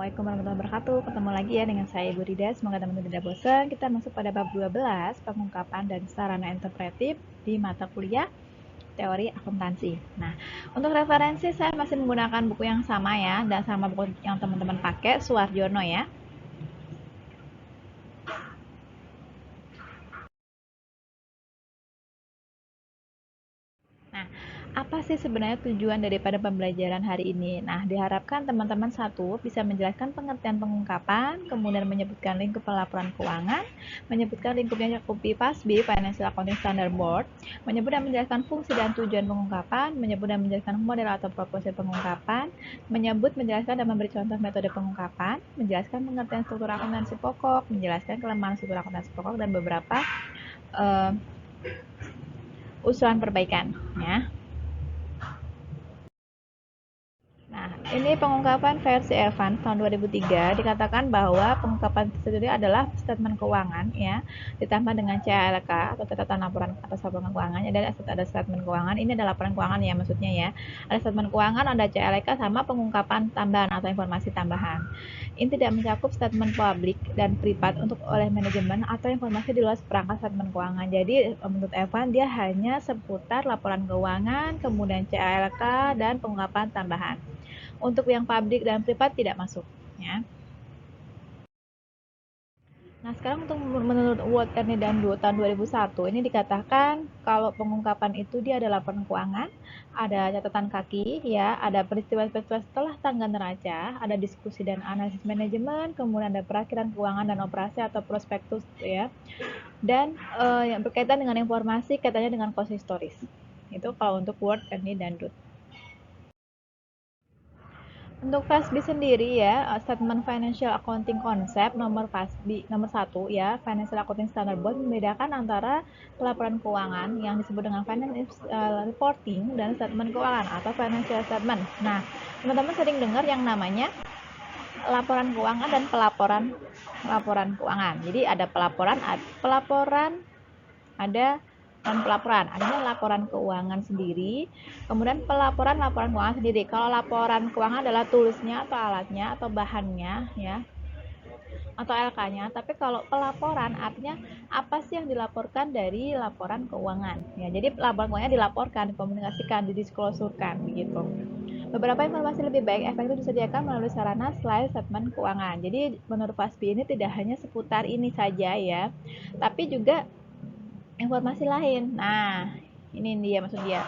Assalamualaikum warahmatullahi wabarakatuh. Ketemu lagi ya dengan saya Ibu Rida. Semoga teman-teman tidak bosan. Kita masuk pada bab 12, pengungkapan dan sarana interpretif di mata kuliah teori akuntansi. Nah, untuk referensi saya masih menggunakan buku yang sama ya, dan sama buku yang teman-teman pakai, Suwarjono ya. Nah, apa sih sebenarnya tujuan daripada pembelajaran hari ini? Nah, diharapkan teman-teman satu bisa menjelaskan pengertian pengungkapan, kemudian menyebutkan lingkup pelaporan keuangan, menyebutkan lingkupnya mencakupi FASB, Financial Accounting Standard Board, menyebut dan menjelaskan fungsi dan tujuan pengungkapan, menyebut dan menjelaskan model atau proposal pengungkapan, menyebut, menjelaskan dan memberi contoh metode pengungkapan, menjelaskan pengertian struktur akuntansi pokok, menjelaskan kelemahan struktur akuntansi pokok dan beberapa usulan perbaikan ya. Nah, ini pengungkapan versi Evans tahun 2003 dikatakan bahwa pengungkapan sendiri adalah statement keuangan ya, ditambah dengan CLK atau catatan laporan atas laporan keuangan. Ada statement keuangan, ini adalah laporan keuangan ya maksudnya ya. Ada statement keuangan, ada CLK sama pengungkapan tambahan atau informasi tambahan. Ini tidak mencakup statement publik dan privat untuk oleh manajemen atau informasi di luar perangkat statement keuangan. Jadi menurut Evan dia hanya seputar laporan keuangan, kemudian CLK dan pengungkapan tambahan. Untuk yang publik dan privat tidak masuk ya. Nah, sekarang untuk menurut World Ernie dan Du tahun 2001 ini dikatakan kalau pengungkapan itu dia ada laporan keuangan, ada catatan kaki ya, ada peristiwa-peristiwa setelah tanggal neraca, ada diskusi dan analisis manajemen, kemudian ada perakhiran keuangan dan operasi atau prospektus ya. Dan yang berkaitan dengan informasi kaitannya dengan konsistoris. Itu kalau untuk World Ernie dan Du. Untuk FASB sendiri ya, Statement Financial Accounting Concept nomor FASB nomor 1 ya, Financial Accounting Standard Board membedakan antara laporan keuangan yang disebut dengan financial reporting dan statement keuangan atau financial statement. Nah, teman-teman sering dengar yang namanya laporan keuangan dan laporan keuangan. Jadi ada pelaporan ada pelaporan, adanya laporan keuangan sendiri, kemudian laporan keuangan sendiri. Kalau laporan keuangan adalah tulisnya atau alatnya atau bahannya ya, atau LK-nya. Tapi kalau pelaporan artinya apa sih yang dilaporkan dari laporan keuangan ya. Jadi laporan keuangannya dilaporkan, dikomunikasikan, didisclosurkan begitu. Beberapa informasi lebih baik efektif disediakan melalui sarana slide statement keuangan. Jadi menurut FASB ini tidak hanya seputar ini saja ya, tapi juga informasi lain. Nah, ini dia maksud dia.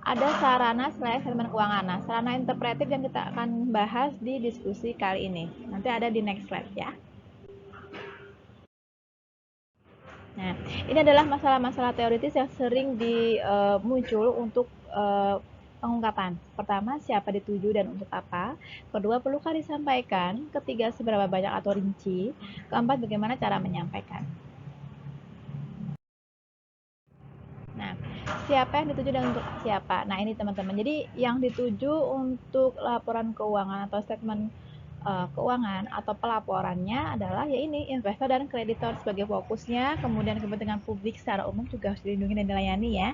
Ada sarana selain statement keuangan. Nah, sarana interpretif yang kita akan bahas di diskusi kali ini. Nanti ada di next slide ya. Nah, ini adalah masalah-masalah teoritis yang sering muncul untuk pengungkapan. Pertama, siapa dituju dan untuk apa? Kedua, perlukah disampaikan? Ketiga, seberapa banyak atau rinci? Keempat, bagaimana cara menyampaikan? Nah, siapa yang dituju dan untuk siapa? Nah, ini teman-teman. Jadi, yang dituju untuk laporan keuangan atau statement keuangan atau pelaporannya adalah ya ini investor dan kreditor sebagai fokusnya, kemudian kepentingan publik secara umum juga harus dilindungi dan dilayani ya.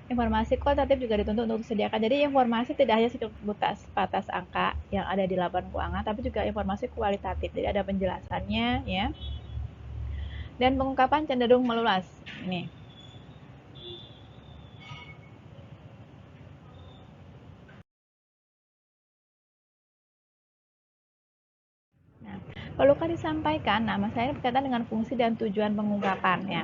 Informasi kualitatif juga dituntut untuk disediakan. Jadi informasi tidak hanya sebatas angka yang ada di laporan keuangan, tapi juga informasi kualitatif. Jadi ada penjelasannya ya. Dan pengungkapan cenderung meluas. Ini. Nah, perlukah disampaikan? Nah, masalah ini berkaitan dengan fungsi dan tujuan pengungkapan ya.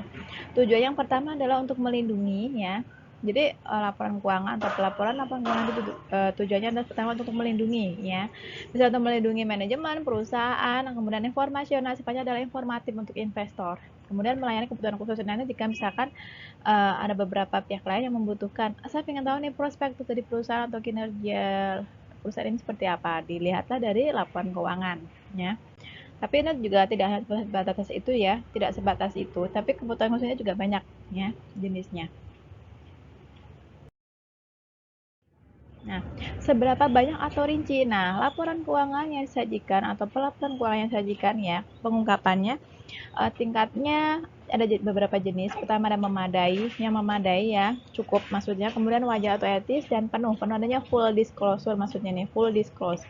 Tujuan yang pertama adalah untuk melindungi ya. Jadi laporan keuangan atau pelaporan laporan keuangan itu tujuannya adalah pertama untuk melindungi ya. Bisa untuk melindungi manajemen, perusahaan, kemudian informasional sifatnya adalah informatif untuk investor. Kemudian melayani kebutuhan khusus nanti jika misalkan ada beberapa pihak lain yang membutuhkan. Saya ingin tahu nih prospektus dari perusahaan atau kinerja perusahaan ini seperti apa. Dilihatlah dari laporan keuangan ya. Tapi ini juga tidak hanya sebatas itu ya, tidak sebatas itu, tapi kebutuhan khususnya juga banyak ya jenisnya. Nah, seberapa banyak atau rinci? Nah, laporan keuangan yang disajikan atau pelaporan keuangan yang disajikan ya, pengungkapannya tingkatnya ada beberapa jenis. Pertama ada memadai, yang memadai ya, cukup maksudnya. Kemudian wajar atau etis dan penuh. Penuh adanya full disclosure maksudnya nih, full disclose.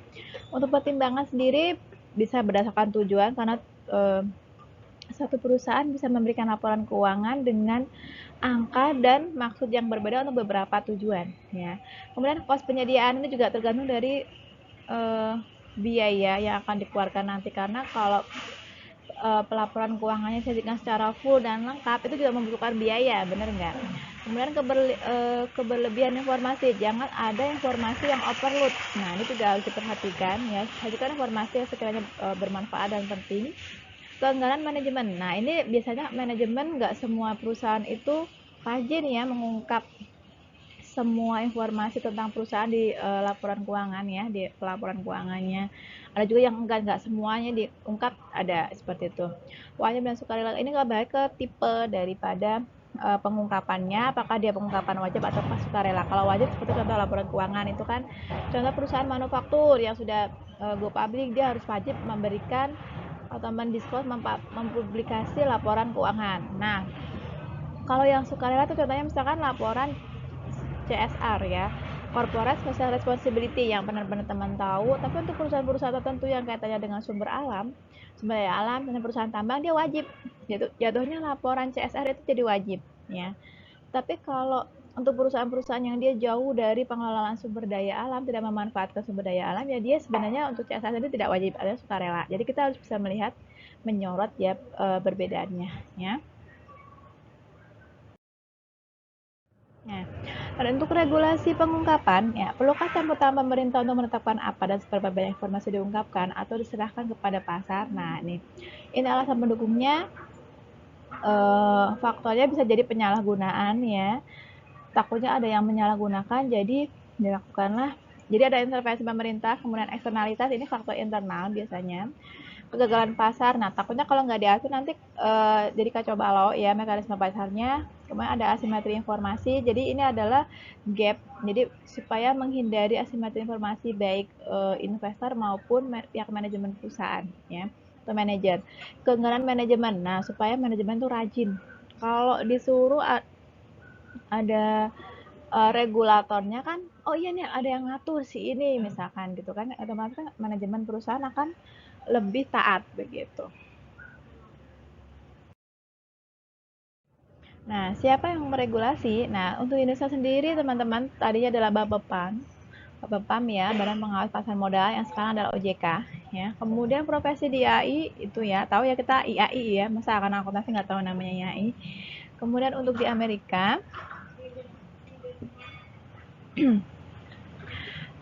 Untuk pertimbangan sendiri bisa berdasarkan tujuan karena satu perusahaan bisa memberikan laporan keuangan dengan angka dan maksud yang berbeda untuk beberapa tujuan ya. Kemudian kos penyediaan ini juga tergantung dari biaya yang akan dikeluarkan nanti, karena kalau pelaporan keuangannya disajikan secara full dan lengkap itu juga membutuhkan biaya, bener nggak? Kemudian keberlebihan informasi, jangan ada informasi yang overload. Nah ini juga harus diperhatikan ya, sajikan informasi yang sekiranya bermanfaat dan penting. Keengganan manajemen, nah ini biasanya manajemen nggak semua perusahaan itu rajin ya mengungkap semua informasi tentang perusahaan di laporan keuangan ya, di pelaporan keuangannya. Ada juga yang enggak semuanya diungkap, ada seperti itu. Wajib dan sukarela ini nggak baik ke tipe daripada pengungkapannya, apakah dia pengungkapan wajib atau sukarela. Kalau wajib seperti contoh laporan keuangan itu kan contoh perusahaan manufaktur yang sudah go public, dia harus wajib memberikan atau mendisklos mempublikasi laporan keuangan. Nah, kalau yang sukarela itu contohnya misalkan laporan CSR ya, Corporate Social Responsibility, yang benar-benar teman tahu. Tapi untuk perusahaan-perusahaan tertentu yang kaitannya dengan sumber daya alam, dan perusahaan tambang, dia wajib. Jatuhnya laporan CSR itu jadi wajib ya. Tapi kalau untuk perusahaan-perusahaan yang dia jauh dari pengelolaan sumber daya alam, tidak memanfaatkan sumber daya alam, ya dia sebenarnya untuk CSR itu tidak wajib, ada sukarela. Jadi kita harus bisa melihat, menyorot ya perbedaannya ya. Nah, untuk regulasi pengungkapan, ya, perlukah campur tangan pemerintah untuk menetapkan apa dan seberapa banyak informasi diungkapkan atau diserahkan kepada pasar? Nah, ini alasan pendukungnya. Faktornya bisa jadi penyalahgunaan ya. Takutnya ada yang menyalahgunakan, jadi dilakukanlah. Jadi ada intervensi pemerintah, kemudian eksternalitas, ini faktor internal biasanya. Kegagalan pasar, nah takutnya kalau nggak diatur nanti jadi kacau balau ya mekanisme pasarnya. Kemudian ada asimetri informasi, jadi ini adalah gap, jadi supaya menghindari asimetri informasi baik investor maupun pihak manajemen perusahaan ya, atau manajer. Keengganan manajemen, nah supaya manajemen tuh rajin, kalau disuruh ada regulatornya kan, oh iya nih ada yang ngatur si ini misalkan gitu kan, otomatis kan manajemen perusahaan akan lebih taat begitu. Nah, siapa yang meregulasi? Nah, untuk Indonesia sendiri teman-teman tadinya adalah Bapepam. Bapepam ya, Badan Pengawas Pasar Modal, yang sekarang adalah OJK ya. Kemudian profesi di IAI itu ya, tahu ya kita IAI ya, masa akan akuntansi nggak tahu namanya IAI. Kemudian untuk di Amerika,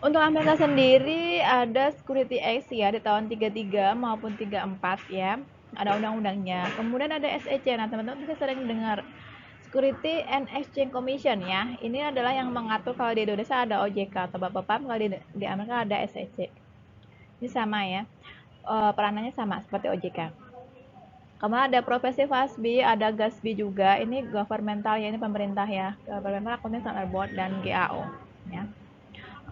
untuk Amerika sendiri ada Security Act ya di tahun 33 maupun 34 ya. Ada undang-undangnya. Kemudian ada SEC. Nah, teman-teman bisa sering dengar Security and Exchange Commission ya. Ini adalah yang mengatur, kalau di Indonesia ada OJK atau Bapepam, kalau di Amerika ada SEC. Ini sama ya. Peranannya sama seperti OJK. Kemudian ada profesi FASB, ada GASB juga. Ini governmental ya, ini pemerintah ya. Governmental Accounting Standard Board dan GAO ya.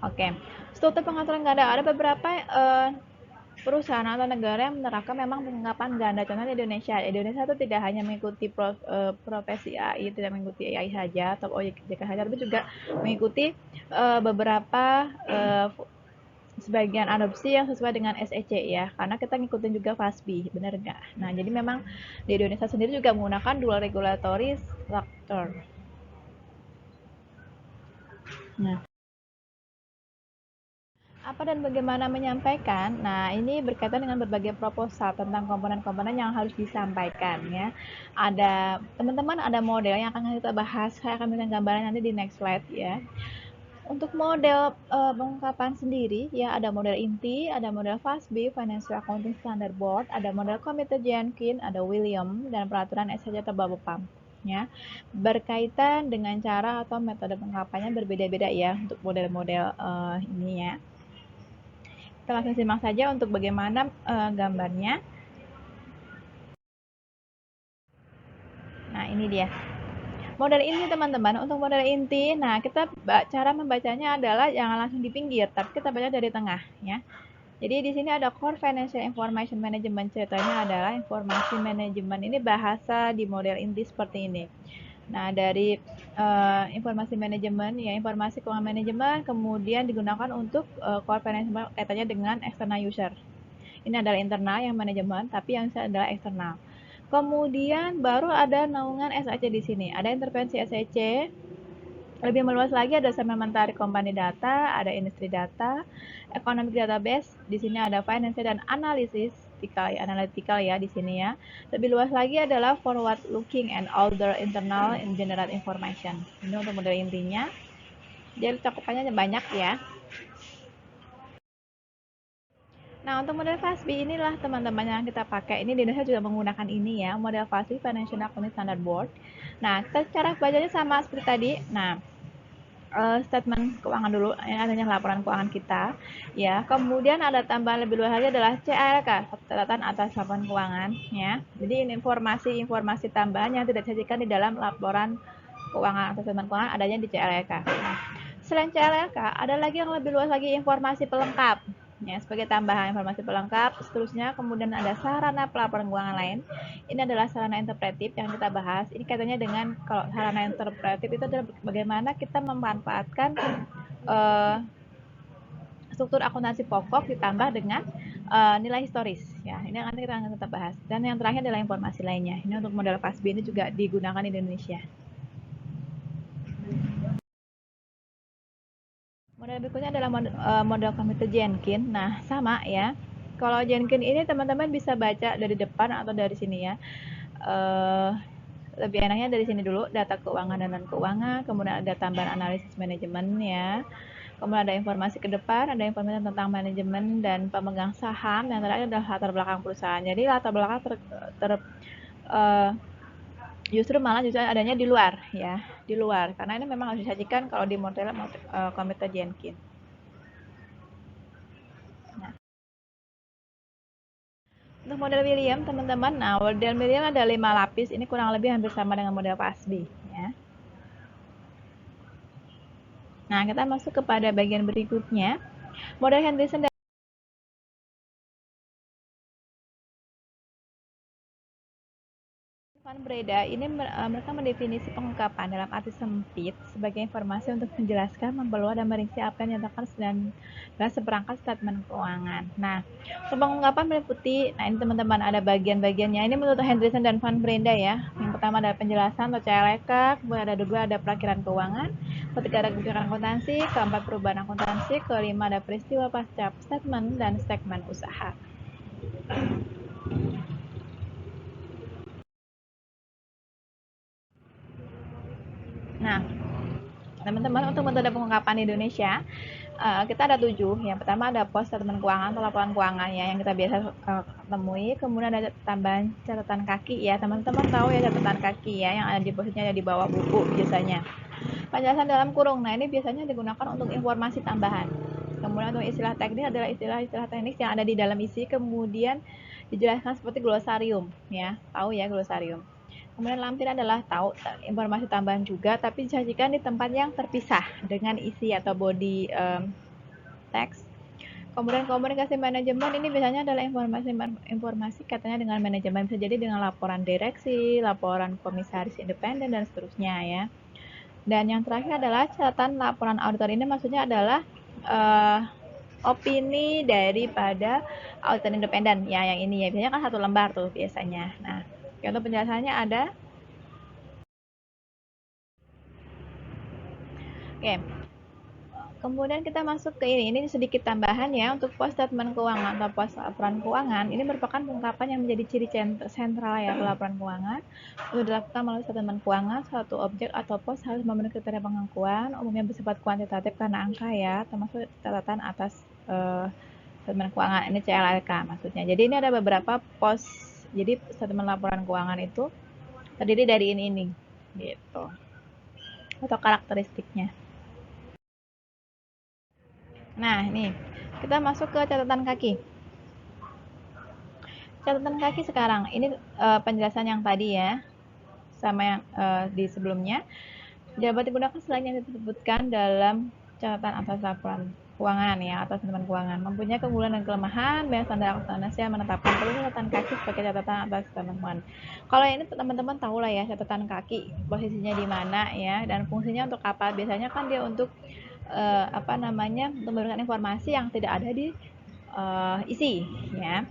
Oke, struktur pengaturan ganda, ada beberapa perusahaan atau negara yang menerapkan memang pengungkapan ganda. Contohnya di Indonesia. Indonesia itu tidak hanya mengikuti profesi AI, tidak mengikuti AI saja atau OJK saja, tapi juga mengikuti beberapa sebagian adopsi yang sesuai dengan SEC ya. Karena kita ngikutin juga FASB, benar nggak? Nah, jadi memang di Indonesia sendiri juga menggunakan dual regulatory structure. Nah, apa dan bagaimana menyampaikan? Nah, ini berkaitan dengan berbagai proposal tentang komponen-komponen yang harus disampaikan ya. Ada teman-teman, ada model yang akan kita bahas. Saya akan berikan gambaran nanti di next slide ya. Untuk model pengungkapan sendiri ya, ada model inti, ada model FASB, Financial Accounting Standard Board, ada model Komite Jenkins, ada William, dan peraturan SHJ atau Bapepam ya. Berkaitan dengan cara atau metode pengungkapannya berbeda-beda ya untuk model-model ini ya. Kita langsung simak saja untuk bagaimana gambarnya. Nah, ini dia. Model inti teman-teman, untuk model inti, nah kita cara membacanya adalah jangan langsung di pinggir, tapi kita baca dari tengah ya. Jadi di sini ada Core Financial Information Management, ceritanya adalah informasi manajemen, ini bahasa di model inti seperti ini. Nah, dari informasi manajemen ya, informasi keuangan manajemen kemudian digunakan untuk core financial kaitannya dengan external user. Ini adalah internal yang manajemen, tapi yang saya adalah eksternal. Kemudian baru ada naungan SAC di sini. Ada intervensi SAC. Lebih meluas lagi ada supplementary company data, ada industri data, economic database. Di sini ada financial dan analisis, analytical ya di sini ya. Lebih luas lagi adalah forward looking and other internal and general information. Ini untuk model intinya. Jadi cakupannya banyak ya. Nah, untuk model FASB inilah teman-teman yang kita pakai. Ini di Indonesia juga menggunakan ini ya, model FASB Financial Accounting Standard Board. Nah, cara bacanya sama seperti tadi. Nah, statement keuangan dulu, ini adanya laporan keuangan kita ya. Kemudian ada tambahan lebih luas lagi adalah CALK, catatan atas laporan keuangan ya. Jadi ini informasi tambahan yang tidak disajikan di dalam laporan keuangan atau statement keuangan adanya di CLK. Nah, selain CLK ada lagi yang lebih luas lagi, informasi pelengkap ya, sebagai tambahan informasi pelengkap seterusnya. Kemudian ada sarana pelaporan keuangan lain. Ini adalah sarana interpretif yang kita bahas. Ini kaitannya dengan, kalau sarana interpretif itu adalah bagaimana kita memanfaatkan struktur akuntansi pokok ditambah dengan nilai historis ya. Ini nanti kita akan tetap bahas. Dan yang terakhir adalah informasi lainnya. Ini untuk model FASB ini juga digunakan di Indonesia. Model berikutnya adalah model komputer Jenkins. Nah, sama ya. Kalau Jenkins ini teman-teman bisa baca dari depan atau dari sini ya. Lebih enaknya dari sini dulu, data keuangan dan non-keuangan, kemudian ada tambahan analisis manajemen ya. Kemudian ada informasi ke depan, ada informasi tentang manajemen dan pemegang saham. Yang terakhir adalah latar belakang perusahaan. Jadi latar belakang justru adanya di luar ya, di luar, karena ini memang harus disajikan kalau di model komputer Jenkins. Nah, untuk model William teman-teman, nah model William ada 5 lapis, ini kurang lebih hampir sama dengan model FASB ya. Nah, kita masuk kepada bagian berikutnya. Model Henderson dan Van Breda ini mereka mendefinisi pengungkapan dalam arti sempit sebagai informasi untuk menjelaskan, memperluas dan merinci apa yang dinyatakan dalam seperangkat statement keuangan. Nah, untuk pengungkapan meliputi, nah ini teman-teman ada bagian-bagiannya. Ini menurut Henderson dan Van Breda ya. Yang pertama ada penjelasan atau CLK, kemudian ada kedua ada perakhiran keuangan, ketiga ada kebijakan akuntansi, keempat perubahan akuntansi, kelima ada peristiwa pasca statement dan segmen usaha. Nah, teman-teman, untuk metode pengungkapan di Indonesia kita ada 7. Yang pertama ada pos statement keuangan atau laporan keuangan ya, yang kita biasa temui. Kemudian ada tambahan catatan kaki ya, teman-teman tahu ya catatan kaki ya, yang ada di posisinya ada di bawah buku biasanya. Penjelasan dalam kurung, nah ini biasanya digunakan untuk informasi tambahan. Kemudian untuk istilah teknis adalah istilah-istilah teknis yang ada di dalam isi, kemudian dijelaskan seperti glosarium ya, tahu ya glosarium. Kemudian lampir adalah tahu informasi tambahan juga, tapi disajikan di tempat yang terpisah dengan isi atau body teks. Kemudian komunikasi manajemen ini biasanya adalah informasi katanya dengan manajemen, bisa jadi dengan laporan direksi, laporan komisaris independen dan seterusnya ya. Dan yang terakhir adalah catatan laporan auditor. Ini maksudnya adalah opini daripada auditor independen ya, yang ini ya, biasanya kan 1 lembar tuh biasanya. Nah, contoh penjelasannya ada. Oke. Kemudian kita masuk ke ini sedikit tambahan ya, untuk pos statement keuangan atau pos laporan keuangan. Ini merupakan pengungkapan yang menjadi ciri sentral ya laporan keuangan. Untuk dilakukan melalui statement keuangan, suatu objek atau pos harus memenuhi kriteria pengakuan, umumnya bersifat kuantitatif karena angka ya, termasuk catatan atas statement keuangan. Ini CLK maksudnya. Jadi ini ada beberapa pos. Jadi statement laporan keuangan itu terdiri dari ini gitu. Atau karakteristiknya. Nah, ini kita masuk ke catatan kaki. Catatan kaki sekarang, ini penjelasan yang tadi ya, sama yang di sebelumnya. Dapat digunakan selain yang disebutkan dalam catatan atas laporan keuangan ya, atau statement keuangan. Mempunyai keunggulan dan kelemahan, banyak standar akuntansi yang menetapkan perlu catatan kaki sebagai catatan atas statement keuangan. Kalau ini teman-teman tahu lah ya, catatan kaki posisinya di mana ya, dan fungsinya untuk apa? Biasanya kan dia untuk untuk memberikan informasi yang tidak ada di isi ya.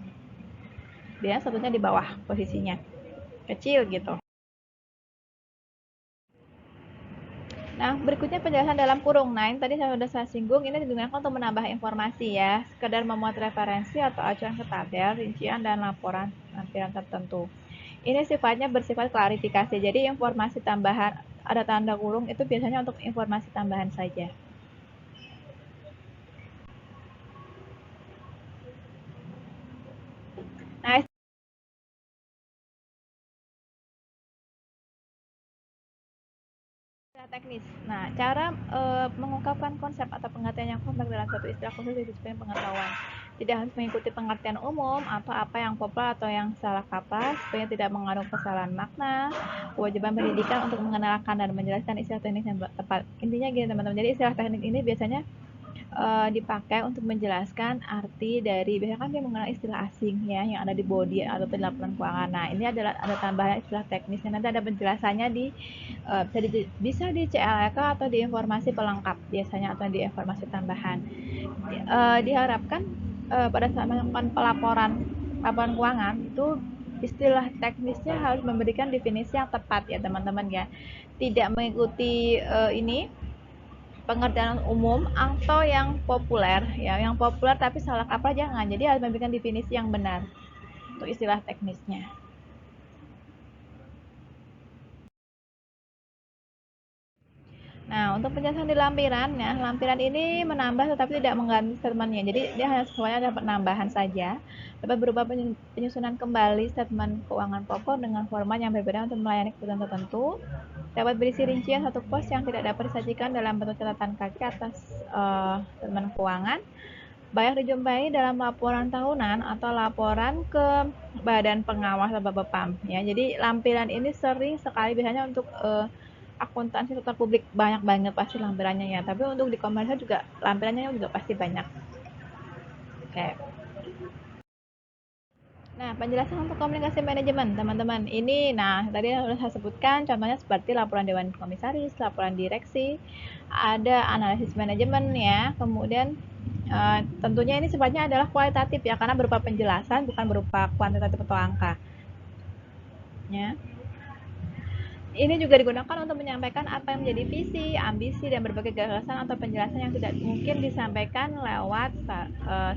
Dia satunya di bawah posisinya kecil gitu. Nah, berikutnya penjelasan dalam kurung. Nah, ini tadi sudah saya singgung, ini digunakan untuk menambah informasi ya, sekedar memuat referensi atau acuan ke tabel, rincian, dan laporan lampiran tertentu. Ini sifatnya bersifat klarifikasi, jadi informasi tambahan, ada tanda kurung itu biasanya untuk informasi tambahan saja. Nah, teknis. Nah, cara mengungkapkan konsep atau pengertian yang kompleks dalam satu istilah khusus disebut pengetahuan. Tidak harus mengikuti pengertian umum atau apa yang populer atau yang salah kaprah, supaya tidak mengandung kesalahan makna. Kewajiban pendidikan untuk mengenalkan dan menjelaskan istilah teknis yang tepat. Intinya gini teman-teman, jadi istilah teknik ini biasanya dipakai untuk menjelaskan arti dari, biasanya kan dia mengenal istilah asing ya yang ada di body atau di laporan keuangan. Nah, ini adalah ada tambahan istilah teknisnya, nanti ada penjelasannya di bisa di CLK atau di informasi pelengkap biasanya atau di informasi tambahan. Diharapkan pada saat melakukan laporan keuangan itu istilah teknisnya harus memberikan definisi yang tepat ya teman-teman ya, tidak mengikuti ini pengertian umum atau yang populer ya, yang populer tapi salah kaprah jangan, jadi harus memberikan definisi yang benar untuk istilah teknisnya. Nah, untuk penjelasan di lampiran ya, lampiran ini menambah tetapi tidak mengganti statementnya. Jadi dia hanya semuanya dapat penambahan saja. Dapat berupa penyusunan kembali statement keuangan pokok dengan format yang berbeda untuk melayani kebutuhan tertentu. Dapat berisi rincian satu pos yang tidak dapat disajikan dalam bentuk catatan kaki atas statement keuangan. Banyak dijumpai dalam laporan tahunan atau laporan ke Badan Pengawas atau BPAM ya. Jadi lampiran ini sering sekali biasanya untuk akuntansi sektor publik banyak banget pasti lampirannya ya, tapi untuk di komersial juga lampirannya juga pasti banyak. Oke. Nah, penjelasan untuk komunikasi manajemen, teman-teman. Ini, nah, tadi sudah saya sebutkan, contohnya seperti laporan dewan komisaris, laporan direksi, ada analisis manajemen ya, kemudian tentunya ini sifatnya adalah kualitatif ya, karena berupa penjelasan, bukan berupa kuantitatif atau angka. Ya. Ini juga digunakan untuk menyampaikan apa yang menjadi visi, ambisi, dan berbagai gagasan atau penjelasan yang tidak mungkin disampaikan lewat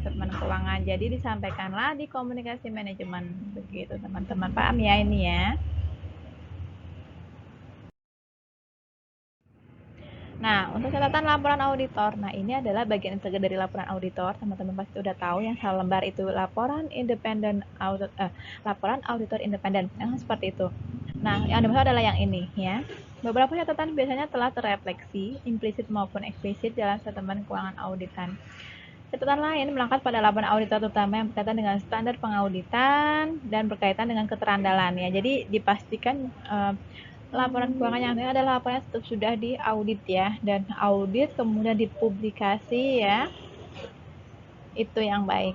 statement keuangan. Jadi disampaikanlah di komunikasi manajemen. Begitu teman-teman, paham ya ini ya. Nah, untuk catatan laporan auditor. Nah, ini adalah bagian integrasi dari laporan auditor. Teman-teman pasti udah tahu yang selembar itu laporan independen laporan auditor independen. Seperti itu. Nah, yang dimaksud adalah yang ini ya. Beberapa catatan biasanya telah terrefleksi, implisit maupun eksplisit dalam statement keuangan auditan. Catatan lain melangkah pada laporan auditor terutama yang berkaitan dengan standar pengauditan dan berkaitan dengan keterandalan ya. Jadi dipastikan laporan keuangan yang ini adalah laporan yang sudah diaudit ya, dan audit kemudian dipublikasi ya, itu yang baik.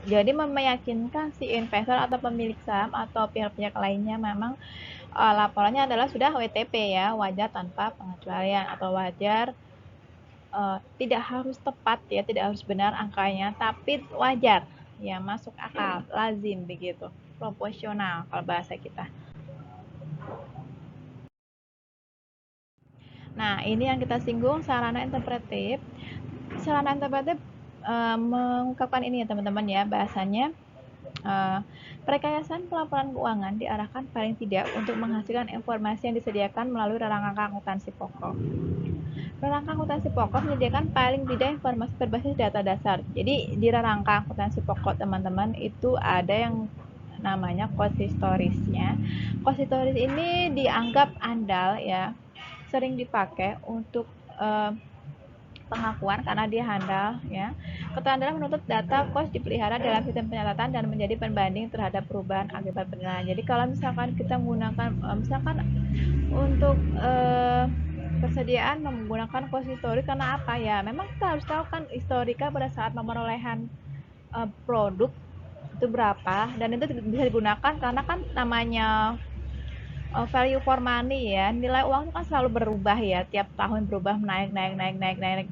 Jadi meyakinkan si investor atau pemilik saham atau pihak-pihak lainnya memang laporannya adalah sudah WTP ya, wajar tanpa pengecualian atau wajar, tidak harus tepat ya, tidak harus benar angkanya, tapi wajar ya, masuk akal, lazim begitu, proporsional kalau bahasa kita. Nah, ini yang kita singgung sarana interpretif. Sarana interpretif mengungkapkan ini ya teman-teman ya, bahasanya perekayasan pelaporan keuangan diarahkan paling tidak untuk menghasilkan informasi yang disediakan melalui rangka akuntansi pokok. Rangka akuntansi pokok menyediakan paling tidak informasi berbasis data dasar. Jadi di rangka akuntansi pokok teman-teman itu ada yang namanya cost historisnya. Cost historis ini dianggap andal ya, sering dipakai untuk pengakuan karena dia handal ya. Keterandalan menuntut data kos dipelihara dalam sistem pencatatan dan menjadi pembanding terhadap perubahan akibat penilaian. Jadi kalau misalkan kita menggunakan misalkan untuk persediaan menggunakan kos historik, karena apa ya? Memang kita harus tahu kan historika pada saat pemerolehan produk itu berapa, dan itu bisa digunakan karena kan namanya value for money ya, nilai uang itu kan selalu berubah ya, tiap tahun berubah, naik,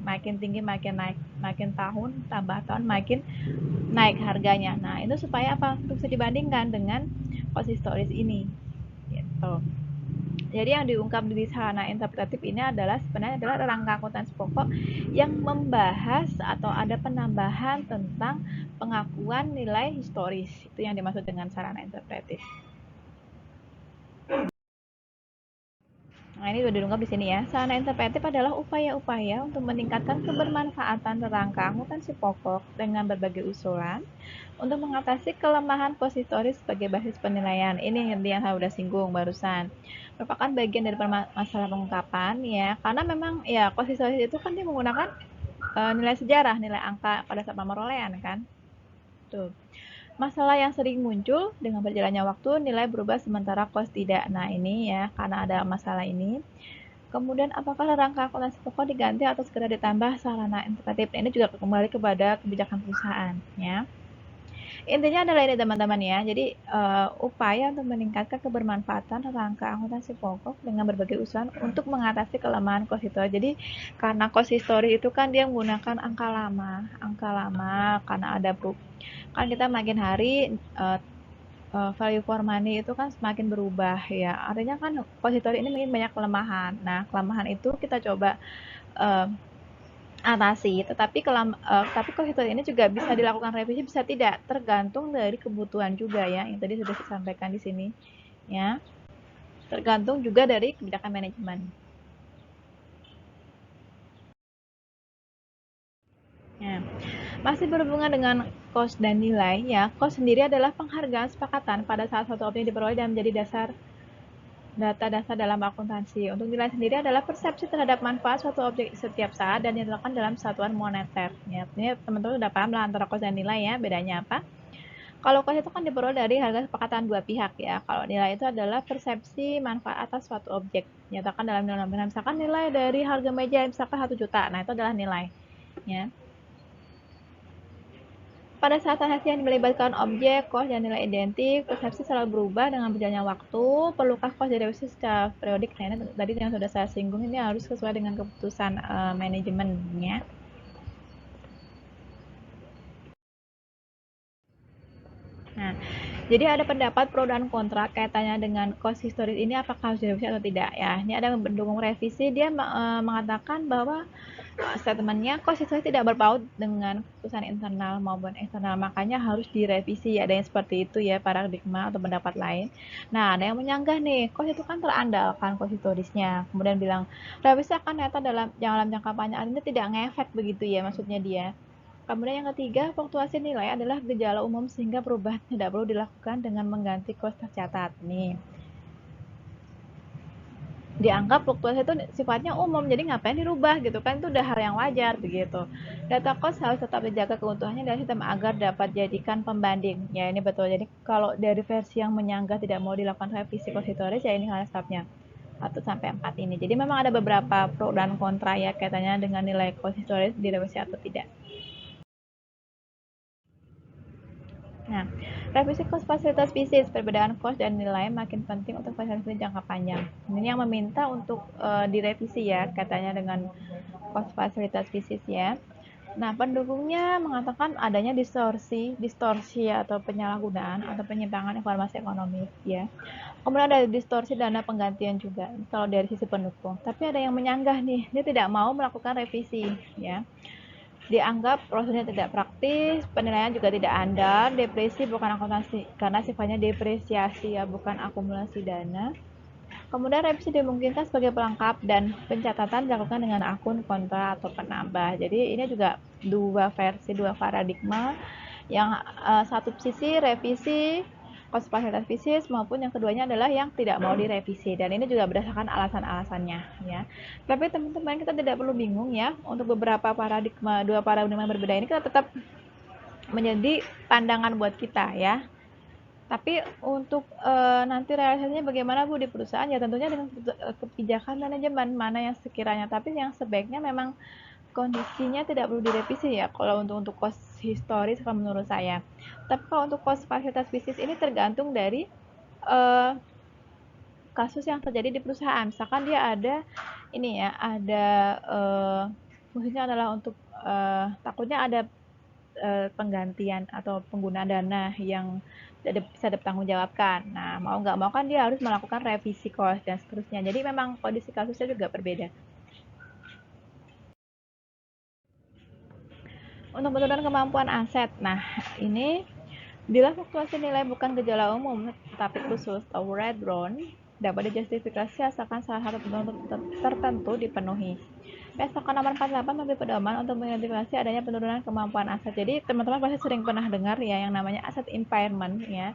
makin tinggi makin naik, makin tahun tambah tahun makin naik harganya. Nah itu supaya apa? Untuk bisa dibandingkan dengan cost historis ini gitu. Jadi yang diungkap di sarana interpretatif ini adalah sebenarnya adalah rangka akuntansi pokok yang membahas atau ada penambahan tentang pengakuan nilai historis. Itu yang dimaksud dengan sarana interpretatif. Nah, ini sudah diungkap di sini ya. Sarana interpretatif adalah upaya-upaya untuk meningkatkan kebermanfaatan rangka akuntansi pokok dengan berbagai usulan untuk mengatasi kelemahan positoris sebagai basis penilaian. Ini yang saya sudah singgung barusan. Merupakan bagian dari masalah pengungkapan ya, karena memang ya positoris itu kan dia menggunakan nilai sejarah, nilai angka pada saat pemerolehan kan. Tuh. Masalah yang sering muncul dengan berjalannya waktu, nilai berubah sementara kos tidak. Nah, ini ya, karena ada masalah ini. Kemudian, apakah rangka akuntansi pokok diganti atau segera ditambah sarana interpretatif? Ini juga kembali kepada kebijakan perusahaan, ya. Intinya adalah ini teman-teman ya. Jadi upaya untuk meningkatkan kebermanfaatan rangka akuntansi pokok dengan berbagai usaha untuk mengatasi kelemahan cost history. Jadi karena cost history itu kan dia menggunakan angka lama karena ada kan kita makin hari value for money itu kan semakin berubah ya. Artinya kan cost history ini mungkin banyak kelemahan. Nah, kelemahan itu kita coba atasi, tapi kalau ini juga bisa dilakukan revisi, bisa tidak, tergantung dari kebutuhan juga ya, yang tadi sudah disampaikan di sini ya, tergantung juga dari kebijakan manajemen ya. Masih berhubungan dengan cost dan nilai ya, cost sendiri adalah penghargaan sepakatan pada saat suatu objek diperoleh dan menjadi data dasar dalam akuntansi. Untuk nilai sendiri adalah persepsi terhadap manfaat suatu objek setiap saat dan diletakkan dalam satuan moneter. Ya, ini teman-teman sudah paham lah antara cost dan nilai ya, bedanya apa? Kalau cost itu kan diperoleh dari harga kesepakatan dua pihak ya. Kalau nilai itu adalah persepsi manfaat atas suatu objek. Nyatakan dalam nilai nominal. Misalkan nilai dari harga meja misalkan 1 juta. Nah, itu adalah nilai. Ya. Pada saat transaksi yang melibatkan objek, cost, dan nilai identik, persepsi selalu berubah dengan berjalannya waktu. Perlukah cost direvisi secara periodik? Nah, ini tadi yang sudah saya singgung, ini harus sesuai dengan keputusan manajemennya. Nah, jadi ada pendapat pro dan kontra kaitannya dengan cost historis ini apakah harus direvisi atau tidak ya. Ini ada yang mendukung revisi, dia mengatakan bahwa statementnya cost historis tidak berpaut dengan keputusan internal maupun eksternal, makanya harus direvisi. Ada yang seperti itu ya, paradigma atau pendapat lain. Nah, ada yang menyanggah nih, cost itu kan terandalkan cost historisnya. Kemudian bilang, revisi akan ternyata dalam jangka panjang artinya tidak ngefek begitu ya maksudnya dia. Kemudian yang ketiga, fluktuasi nilai adalah gejala umum sehingga perubahan tidak perlu dilakukan dengan mengganti kos tercatat. Nih, dianggap fluktuasi itu sifatnya umum, jadi ngapain dirubah gitu kan, itu udah hal yang wajar begitu. Data kos harus tetap dijaga keutuhannya dari sistem agar dapat dijadikan pembanding. Ya ini betul. Jadi kalau dari versi yang menyanggah tidak mau dilakukan revisi kos historis ya ini hal stepnya 1 sampai 4 ini. Jadi memang ada beberapa pro dan kontra ya kaitannya dengan nilai kos historis direvisi atau tidak. Nah, revisi kos fasilitas bisnis, perbedaan kos dan nilai makin penting untuk fasilitas jangka panjang. Ini yang meminta untuk direvisi ya, katanya dengan kos fasilitas bisnis ya. Nah, pendukungnya mengatakan adanya distorsi atau penyalahgunaan atau penyimpangan informasi ekonomis ya. Kemudian ada distorsi dana penggantian juga kalau dari sisi pendukung. Tapi ada yang menyanggah nih, dia tidak mau melakukan revisi ya. Dianggap prosedurnya tidak praktis, penilaian juga tidak andal, depresi bukan akuntansi karena sifatnya depresiasi ya, bukan akumulasi dana. Kemudian revisi dimungkinkan sebagai pelengkap dan pencatatan dilakukan dengan akun kontra atau penambah. Jadi ini juga dua versi, dua paradigma. Yang satu sisi revisi cost fasilitas bisnis maupun yang keduanya adalah yang tidak mau direvisi, dan ini juga berdasarkan alasan-alasannya ya. Tapi teman-teman kita tidak perlu bingung ya, untuk beberapa paradigma, dua paradigma berbeda ini kita tetap menjadi pandangan buat kita ya. Tapi untuk nanti realisasinya bagaimana Bu di perusahaan ya tentunya dengan kebijakan manajemen mana yang sekiranya, tapi yang sebaiknya memang kondisinya tidak perlu direvisi ya kalau untuk cost historis kalau menurut saya. Tapi kalau untuk cost fasilitas bisnis ini tergantung dari uh, kasus yang terjadi di perusahaan. Misalkan dia ada ini ya, ada maksudnya adalah untuk takutnya ada penggantian atau pengguna dana yang bisa dipertanggungjawabkan. Nah, mau nggak mau kan dia harus melakukan revisi cost dan seterusnya. Jadi memang kondisi kasusnya juga berbeda. Untuk menurunkan kemampuan aset. Nah, ini bila fluktuasi nilai bukan gejala umum tetapi khusus atau red zone, dapat dijustifikasi asalkan salah satu penuntut tertentu dipenuhi. PSK nomor 48 memberi pedoman untuk mengidentifikasi adanya penurunan kemampuan aset. Jadi teman-teman pasti sering pernah dengar ya yang namanya aset impairment ya.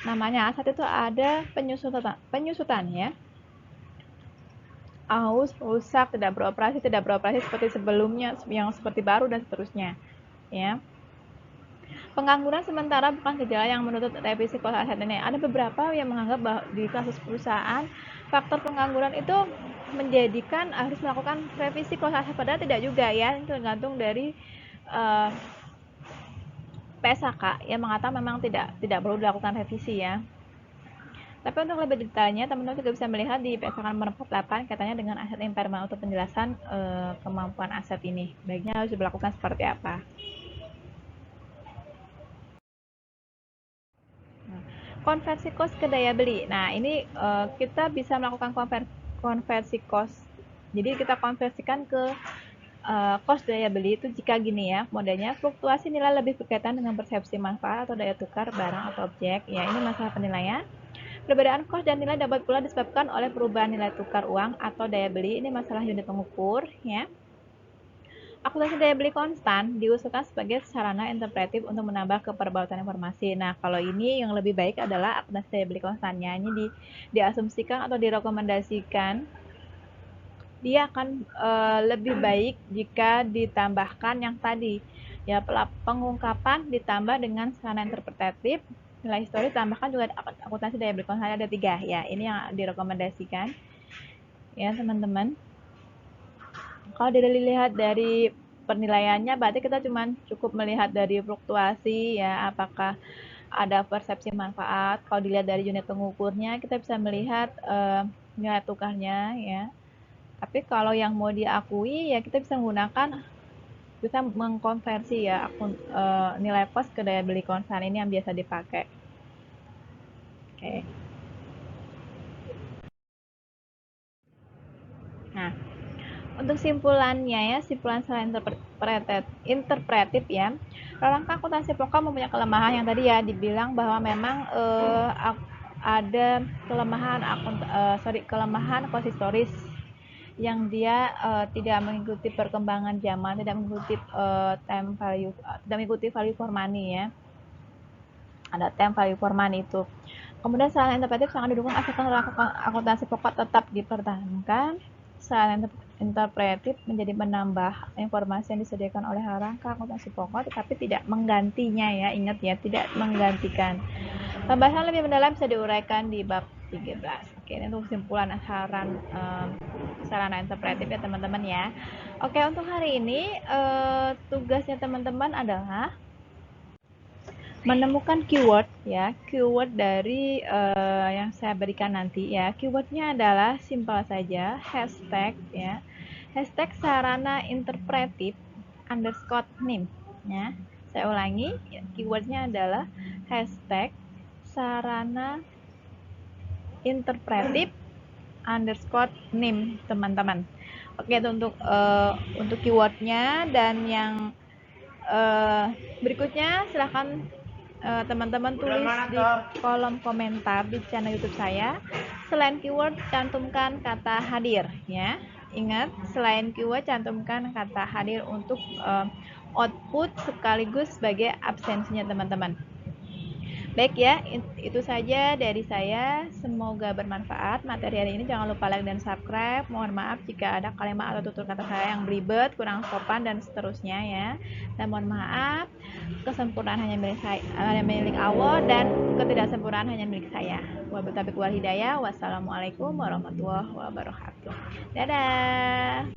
Namanya aset itu ada penyusutan ya. Aus, rusak, tidak beroperasi seperti sebelumnya, yang seperti baru dan seterusnya. Ya. Pengangguran sementara bukan gejala yang menuntut revisi cost aset ini. Ada beberapa yang menganggap bahwa di kasus perusahaan faktor pengangguran itu menjadikan harus melakukan revisi cost aset, padahal tidak juga ya. Ini tergantung dari PSK yang mengatakan memang tidak perlu dilakukan revisi ya. Tapi untuk lebih detailnya, teman-teman juga bisa melihat di PSK nomor 48 katanya dengan aset impairment untuk penjelasan kemampuan aset ini. Baiknya harus dilakukan seperti apa. Konversi cost ke daya beli. Nah, ini kita bisa melakukan konversi cost. Jadi kita konversikan ke cost daya beli itu jika gini ya, modelnya fluktuasi nilai lebih berkaitan dengan persepsi manfaat atau daya tukar barang atau objek. Ya, ini masalah penilaian. Perbedaan cost dan nilai dapat pula disebabkan oleh perubahan nilai tukar uang atau daya beli. Ini masalah unit pengukur ya. Akuntansi daya beli konstan diusulkan sebagai sarana interpretif untuk menambah keperbautan informasi. Nah, kalau ini yang lebih baik adalah akuntansi daya beli konstannya. Ini diasumsikan atau direkomendasikan dia akan lebih baik jika ditambahkan yang tadi. Ya, pengungkapan ditambah dengan sarana interpretatif, nilai histori tambahkan juga akuntansi daya beli konstan ada 3. Ya, ini yang direkomendasikan. Ya, teman-teman. Kalau dilihat dari penilaiannya berarti kita cuma cukup melihat dari fluktuasi ya, apakah ada persepsi manfaat. Kalau dilihat dari unit pengukurnya kita bisa melihat nilai tukarnya ya. Tapi kalau yang mau diakui ya kita bisa mengkonversi ya nilai cost ke daya beli konstan ini yang biasa dipakai. Oke. Nah, untuk simpulannya ya, simpulan secara interpretif ya, rangka akuntansi pokok mempunyai kelemahan yang tadi ya dibilang bahwa memang ada kelemahan konsistoris yang dia tidak mengikuti perkembangan zaman, tidak mengikuti tidak mengikuti value for money ya. Ada time value for money itu. Kemudian secara interpretif sangat didukung asalkan akuntansi pokok tetap dipertahankan. Secara interpretif menjadi menambah informasi yang disediakan oleh rangka akuntansi pokok tetapi tidak menggantinya ya, ingat ya, tidak menggantikan. Pembahasan lebih mendalam bisa diuraikan di bab 13. Oke, ini untuk kesimpulan sarana interpretif ya teman-teman ya. Oke, untuk hari ini tugasnya teman-teman adalah menemukan keyword ya, keyword dari yang saya berikan nanti ya. Keywordnya adalah simpel saja, hashtag ya, hashtag sarana interpretif underscore NIM ya. Saya ulangi, keywordnya adalah hashtag sarana interpretif underscore NIM teman-teman. Oke, itu untuk keywordnya. Dan yang berikutnya silahkan teman-teman tulis di kolom komentar di channel YouTube saya. Selain keyword cantumkan kata hadir ya. Ingat, selain keyword cantumkan kata hadir untuk output sekaligus sebagai absensinya teman-teman. Baik ya, itu saja dari saya. Semoga bermanfaat materi hari ini. Jangan lupa like dan subscribe. Mohon maaf jika ada kalimat atau tutur kata saya yang belibet, kurang sopan dan seterusnya ya. Dan mohon maaf, kesempurnaan hanya milik Allah dan ketidaksempurnaan hanya milik saya. Wabillahi taufiq wal hidayah. Wassalamualaikum warahmatullahi wabarakatuh. Dadah.